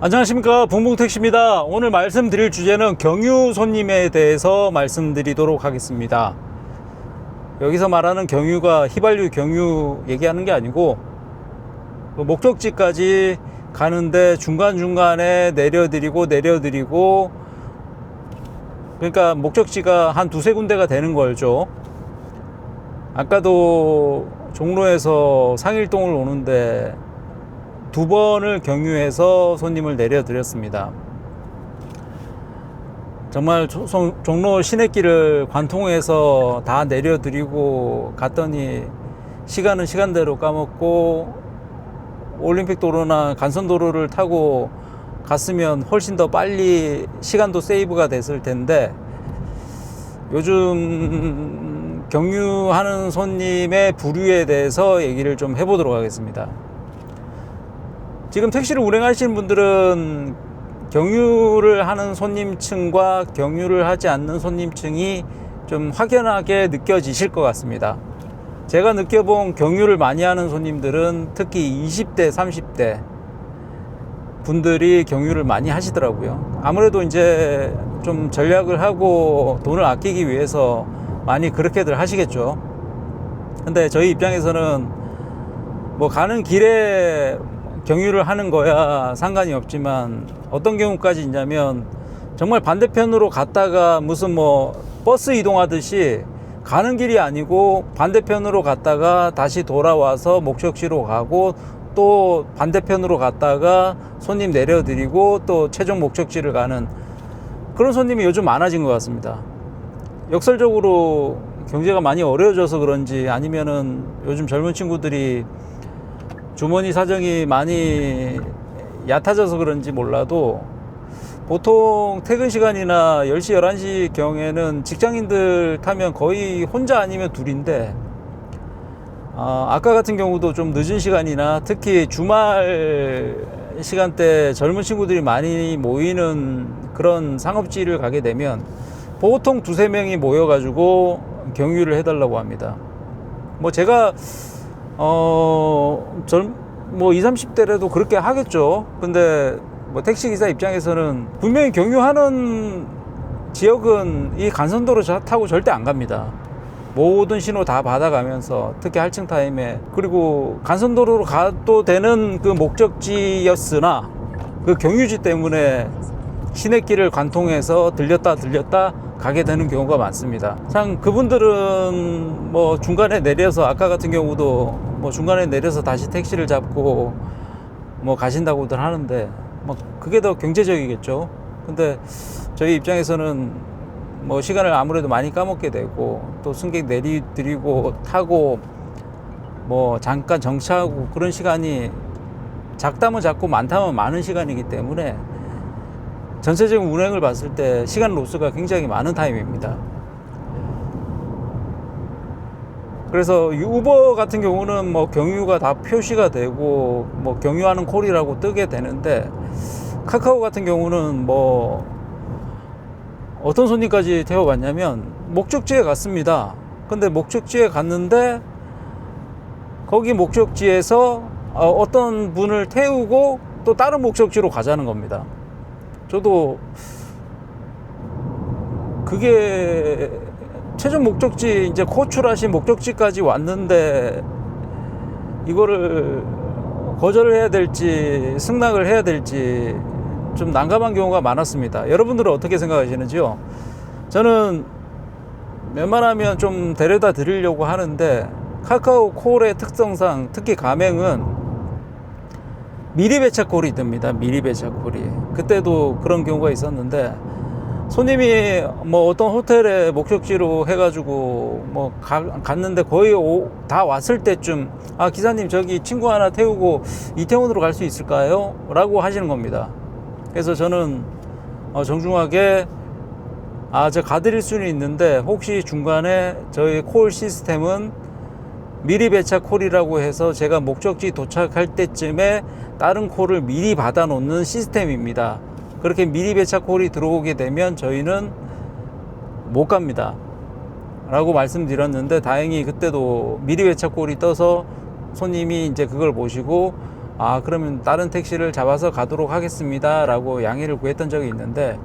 안녕하십니까, 붕붕택시입니다. 오늘 말씀드릴 주제는 경유 손님에 대해서 말씀드리도록 하겠습니다. 여기서 말하는 경유가 휘발유 경유 얘기하는 게 아니고 목적지까지 가는데 중간중간에 내려드리고 그러니까 목적지가 한 두세 군데가 되는 거죠. 아까도 종로에서 상일동을 오는데 2번을 경유해서 손님을 내려드렸습니다. 정말 종로 시내길을 관통해서 다 내려드리고 갔더니 시간은 시간대로 까먹고 올림픽도로나 간선도로를 타고 갔으면 훨씬 더 빨리 시간도 세이브가 됐을 텐데, 요즘 경유하는 손님의 부류에 대해서 얘기를 좀 해보도록 하겠습니다. 지금 택시를 운행하시는 분들은 경유를 하는 손님층과 경유를 하지 않는 손님층이 좀 확연하게 느껴지실 것 같습니다. 제가 느껴본 경유를 많이 하는 손님들은 특히 20대, 30대 분들이 경유를 많이 하시더라고요. 아무래도 이제 좀 전략을 하고 돈을 아끼기 위해서 많이 그렇게들 하시겠죠. 근데 저희 입장에서는 뭐 가는 길에 경유를 하는 거야 상관이 없지만, 어떤 경우까지 있냐면 정말 반대편으로 갔다가 무슨 뭐 버스 이동하듯이 가는 길이 아니고 반대편으로 갔다가 다시 돌아와서 목적지로 가고 또 반대편으로 갔다가 손님 내려드리고 또 최종 목적지를 가는 그런 손님이 요즘 많아진 것 같습니다. 역설적으로 경제가 많이 어려워져서 그런지, 아니면은 요즘 젊은 친구들이 주머니 사정이 많이 얕아져서 그런지 몰라도 보통 퇴근 시간이나 10시, 11시 경에는 직장인들 타면 거의 혼자 아니면 둘인데, 아까 같은 경우도 좀 늦은 시간이나 특히 주말 시간대 젊은 친구들이 많이 모이는 그런 상업지를 가게 되면 보통 두세 명이 모여가지고 경유를 해달라고 합니다. 뭐 제가 뭐 20, 30대라도 그렇게 하겠죠. 근데 뭐 택시기사 입장에서는 분명히 경유하는 지역은 이 간선도로 타고 절대 안 갑니다. 모든 신호 다 받아가면서, 특히 할증 타임에, 그리고 간선도로로 가도 되는 그 목적지였으나 그 경유지 때문에 시내길을 관통해서 들렸다 가게 되는 경우가 많습니다. 참 그분들은 뭐 중간에 내려서, 아까 같은 경우도 뭐 중간에 내려서 다시 택시를 잡고 뭐 가신다고들 하는데, 뭐 그게 더 경제적이겠죠. 근데 저희 입장에서는 뭐 시간을 아무래도 많이 까먹게 되고, 또 승객 내리드리고 타고 뭐 잠깐 정차하고 그런 시간이 작다면 작고 많다면 많은 시간이기 때문에 전체적인 운행을 봤을 때 시간 로스가 굉장히 많은 타임입니다. 그래서 우버 같은 경우는 뭐 경유가 다 표시가 되고 뭐 경유하는 콜이라고 뜨게 되는데, 카카오 같은 경우는 뭐 어떤 손님까지 태워봤냐면 목적지에 갔습니다. 근데 목적지에 갔는데 거기 목적지에서 어떤 분을 태우고 또 다른 목적지로 가자는 겁니다. 저도 그게 최종 목적지, 이제 호출하신 목적지까지 왔는데 이거를 거절을 해야 될지 승낙을 해야 될지 좀 난감한 경우가 많았습니다. 여러분들은 어떻게 생각하시는지요? 저는 웬만하면 좀 데려다 드리려고 하는데, 카카오 콜의 특성상 특히 가맹은 미리 배차 콜이 뜹니다. 미리 배차 콜이. 그때도 그런 경우가 있었는데, 손님이 뭐 어떤 호텔에 목적지로 해가지고 뭐 갔는데 거의 다 왔을 때쯤, 기사님 저기 친구 하나 태우고 이태원으로 갈 수 있을까요? 라고 하시는 겁니다. 그래서 저는 정중하게 저 가드릴 수는 있는데 혹시 중간에 저희 콜 시스템은 미리 배차 콜이라고 해서 제가 목적지 도착할 때쯤에 다른 콜을 미리 받아 놓는 시스템입니다. 그렇게 미리 배차 콜이 들어오게 되면 저희는 못 갑니다 라고 말씀드렸는데, 다행히 그때도 미리 배차 콜이 떠서 손님이 이제 그걸 보시고 그러면 다른 택시를 잡아서 가도록 하겠습니다 라고 양해를 구했던 적이 있는데,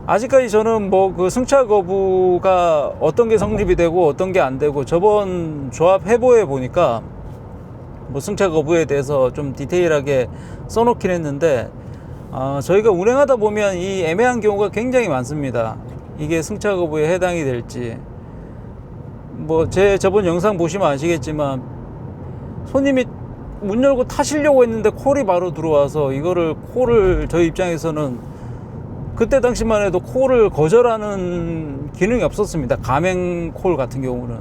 아직까지 저는 뭐 그 승차 거부가 어떤 게 성립이 되고 어떤 게 안 되고, 저번 조합 해보에 보니까 뭐 승차 거부에 대해서 좀 디테일하게 써놓긴 했는데, 저희가 운행하다 보면 이 애매한 경우가 굉장히 많습니다. 이게 승차 거부에 해당이 될지. 뭐 제 저번 영상 보시면 아시겠지만, 손님이 문 열고 타시려고 했는데 콜이 바로 들어와서, 이거를 콜을 저희 입장에서는 그때 당시만 해도 콜을 거절하는 기능이 없었습니다. 가맹 콜 같은 경우는.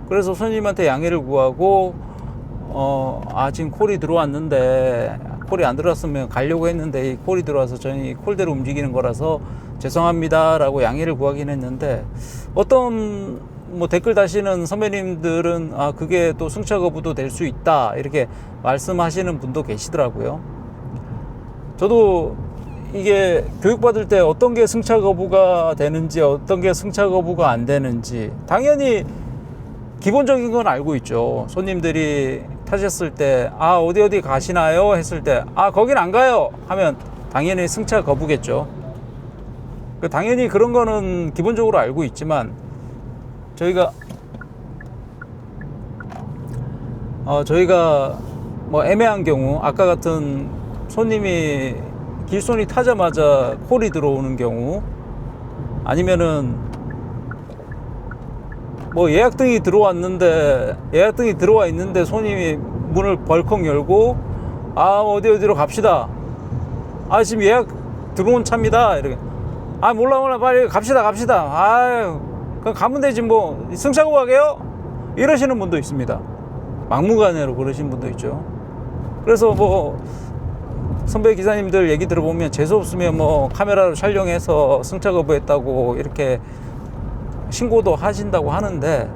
그래서 손님한테 양해를 구하고 지금 콜이 들어왔는데, 콜이 안 들어왔으면 가려고 했는데 이 콜이 들어와서 저희 콜대로 움직이는 거라서 죄송합니다 라고 양해를 구하긴 했는데, 어떤 뭐 댓글 다시는 선배님들은 그게 또 승차 거부도 될 수 있다 이렇게 말씀하시는 분도 계시더라고요. 저도 이게 교육받을 때 어떤 게 승차 거부가 되는지, 어떤 게 승차 거부가 안 되는지 당연히 기본적인 건 알고 있죠. 손님들이 타셨을 때 어디 가시나요 했을 때 거긴 안 가요 하면 당연히 승차 거부겠죠. 당연히 그런 거는 기본적으로 알고 있지만, 저희가 뭐 애매한 경우, 아까 같은 손님이 길손이 타자마자 콜이 들어오는 경우, 아니면은 뭐 예약등이 들어와 있는데 손님이 문을 벌컥 열고 어디로 갑시다, 지금 예약 들어온 차입니다 이렇게, 몰라 빨리 갑시다 그럼 가면 되지 뭐, 승차 거부 하게요 이러시는 분도 있습니다. 막무가내로 그러시는 분도 있죠. 그래서 뭐 선배 기사님들 얘기 들어보면 재수 없으면 뭐 카메라로 촬영해서 승차 거부했다고 이렇게 신고도 하신다고 하는데,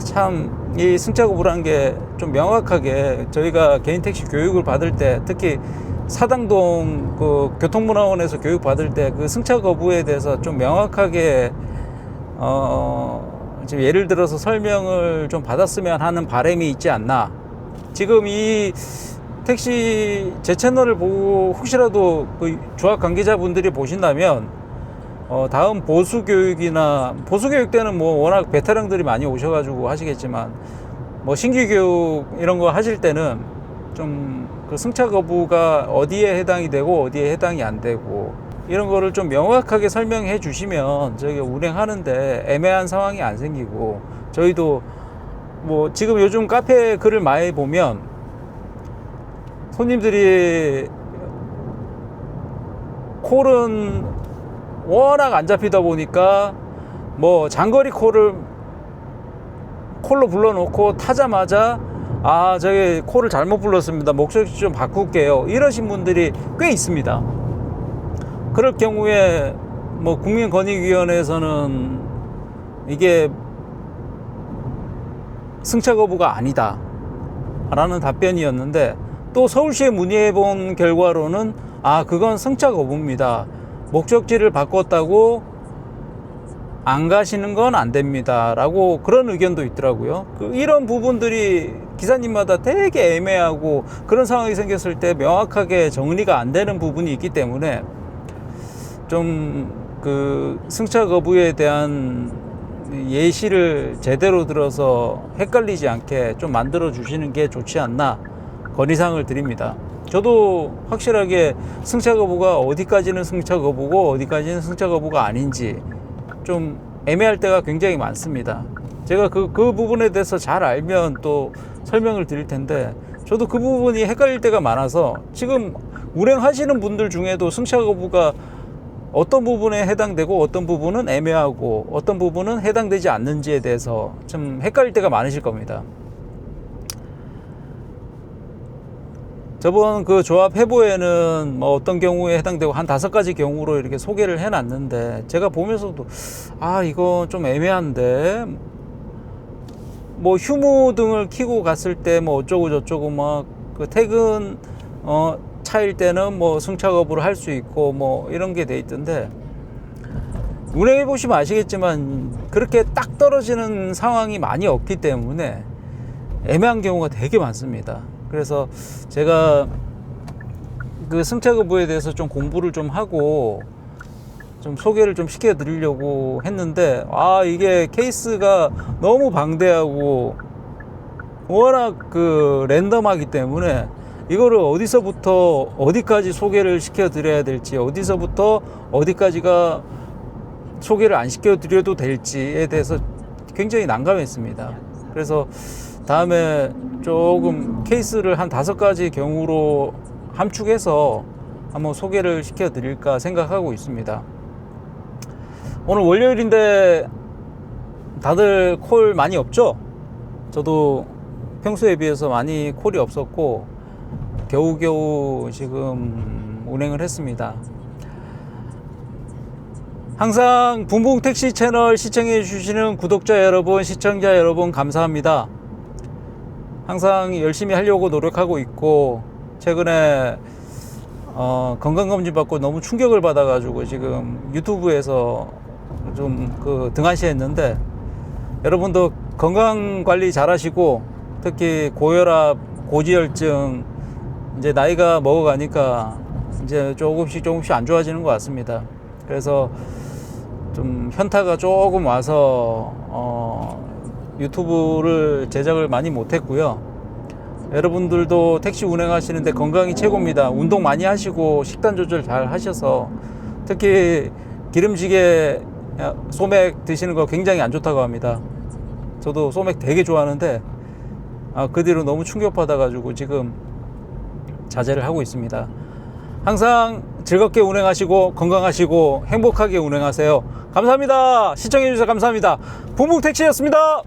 참 이 승차 거부라는 게 좀 명확하게 저희가 개인 택시 교육을 받을 때, 특히 사당동 그 교통문화원에서 교육 받을 때 그 승차 거부에 대해서 좀 명확하게 지금 예를 들어서 설명을 좀 받았으면 하는 바람이 있지 않나. 지금 이 택시 제 채널을 보고 혹시라도 그 조합 관계자분들이 보신다면, 다음 보수교육 때는 뭐 워낙 베테랑들이 많이 오셔가지고 하시겠지만, 뭐 신규 교육 이런 거 하실 때는 좀 그 승차 거부가 어디에 해당이 되고 어디에 해당이 안 되고 이런 거를 좀 명확하게 설명해 주시면 저희가 운행하는데 애매한 상황이 안 생기고, 저희도 뭐 지금 요즘 카페 글을 많이 보면 손님들이 콜은 워낙 안 잡히다 보니까 뭐 장거리 콜로 불러놓고 타자마자 저기 콜을 잘못 불렀습니다, 목적지 좀 바꿀게요 이러신 분들이 꽤 있습니다. 그럴 경우에 뭐 국민권익위원회에서는 이게 승차 거부가 아니다 라는 답변이었는데, 또 서울시에 문의해 본 결과로는 그건 승차 거부입니다, 목적지를 바꿨다고 안 가시는 건 안 됩니다 라고 그런 의견도 있더라고요. 이런 부분들이 기사님마다 되게 애매하고, 그런 상황이 생겼을 때 명확하게 정리가 안 되는 부분이 있기 때문에 좀 그 승차 거부에 대한 예시를 제대로 들어서 헷갈리지 않게 좀 만들어 주시는 게 좋지 않나 건의사항을 드립니다. 저도 확실하게 승차 거부가 어디까지는 승차 거부고 어디까지는 승차 거부가 아닌지 좀 애매할 때가 굉장히 많습니다. 제가 그 부분에 대해서 잘 알면 또 설명을 드릴 텐데, 저도 그 부분이 헷갈릴 때가 많아서 지금 운행하시는 분들 중에도 승차 거부가 어떤 부분에 해당되고 어떤 부분은 애매하고 어떤 부분은 해당되지 않는지에 대해서 좀 헷갈릴 때가 많으실 겁니다. 저번 그 조합 해보에는 뭐 어떤 경우에 해당되고 한 5가지 경우로 이렇게 소개를 해놨는데, 제가 보면서도 이거 좀 애매한데, 뭐 휴무등을 켜고 갔을 때 뭐 어쩌고 저쩌고 막 그 퇴근 차일 때는 뭐 승차 거부를 할 수 있고 뭐 이런 게 돼 있던데, 운행해 보시면 아시겠지만 그렇게 딱 떨어지는 상황이 많이 없기 때문에 애매한 경우가 되게 많습니다. 그래서 제가 그 승차거부에 대해서 좀 공부를 좀 하고 좀 소개를 좀 시켜 드리려고 했는데, 이게 케이스가 너무 방대하고 워낙 그 랜덤하기 때문에 이거를 어디서부터 어디까지 소개를 시켜 드려야 될지, 어디서부터 어디까지가 소개를 안 시켜 드려도 될지에 대해서 굉장히 난감했습니다. 그래서 다음에 조금 케이스를 한 5가지 경우로 함축해서 한번 소개를 시켜 드릴까 생각하고 있습니다. 오늘 월요일인데 다들 콜 많이 없죠? 저도 평소에 비해서 많이 콜이 없었고 겨우겨우 지금 운행을 했습니다. 항상 붕붕 택시 채널 시청해 주시는 구독자 여러분, 시청자 여러분 감사합니다. 항상 열심히 하려고 노력하고 있고, 최근에 건강검진 받고 너무 충격을 받아 가지고 지금 유튜브에서 좀 그 등한시했는데, 여러분도 건강관리 잘 하시고, 특히 고혈압, 고지혈증 이제 나이가 먹어가니까 이제 조금씩 안 좋아지는 것 같습니다. 그래서 좀 현타가 조금 와서 유튜브를 제작을 많이 못했고요. 여러분들도 택시 운행하시는데 건강이 최고입니다. 운동 많이 하시고 식단 조절 잘 하셔서, 특히 기름지게 소맥 드시는 거 굉장히 안 좋다고 합니다. 저도 소맥 되게 좋아하는데 그 뒤로 너무 충격받아 가지고 지금 자제를 하고 있습니다. 항상 즐겁게 운행하시고 건강하시고 행복하게 운행하세요. 감사합니다. 시청해 주셔서 감사합니다. 붕붕택시였습니다.